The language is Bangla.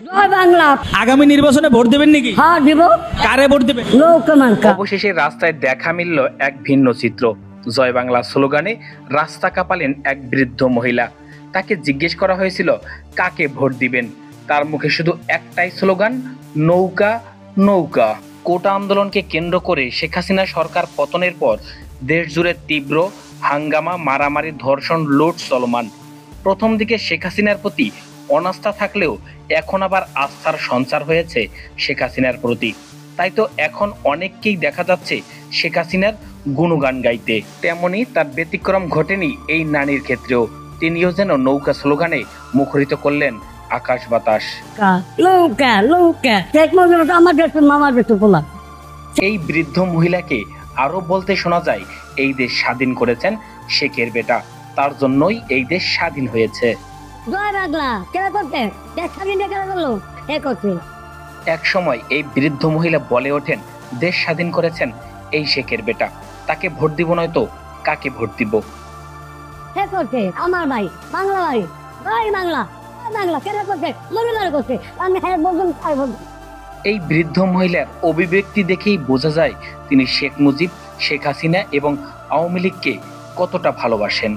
জয় বাংলা। আগামী নির্বাচনে ভোট দেবেন নাকি? হ্যাঁ দিব। কারে ভোট দেবেন? নৌকা মার্কা। অবশেষে রাস্তায় দেখা মিলল এক ভিন্ন চিত্র। জয় বাংলা স্লোগানে রাস্তা কাঁপালেন এক বৃদ্ধ মহিলা। তাকে জিজ্ঞেস করা হয়েছিল কাকে ভোট দিবেন। তার মুখে শুধু একটাই স্লোগান, নৌকা নৌকা। কোটা আন্দোলনকে কেন্দ্র করে শেখ হাসিনা সরকার পতনের পর দেশ জুড়ে তীব্র হাঙ্গামা, মারামারি, ধর্ষণ, লুট চলমান। প্রথম দিকে শেখ হাসিনার প্রতি অনাস্থা থাকলেও এখন আবার আস্থার সঞ্চার হয়েছে শেখ হাসিনার প্রতি। তাই তো এখন অনেককেই দেখা যাচ্ছে শেখ হাসিনার গুণগান গাইতে। তেমনি তার ব্যতিক্রম ঘটেনি এই নারীর ক্ষেত্রেও। তিনিও যেন নৌকা স্লোগানে মুখরিত করলেন আকাশ বাতাস। নৌকা নৌকা। শেখ মুজিব আমার দেশ, মামার দেশ বলা। এই বৃদ্ধ মহিলাকে আরো বলতে শোনা যায়, এই দেশ স্বাধীন করেছেন শেখের বেটা, তার জন্যই এই দেশ স্বাধীন হয়েছে। জয় বাংলা কেন করতে দেশ স্বাধীন কেন করলো এ করছে। এক সময় এই বৃদ্ধ মহিলা বলে ওঠেন, দেশ স্বাধীন করেছেন এই শেখের বেটা, তাকে ভোট দিব নয়তো কাকে ভোট দিব? হে করছে আমার ভাই, বাংলা ভাই, জয় বাংলা। বাংলা কেন করছে, মহিলার করছে। আমি হ্যাঁ বলুন তাই বলুন। এই বৃদ্ধ মহিলার অভিব্যক্তি দেখেই বোঝা যায় তিনি শেখ মুজিব, শেখ হাসিনা এবং আওয়ামী লীগকে কতটা ভালোবাসেন।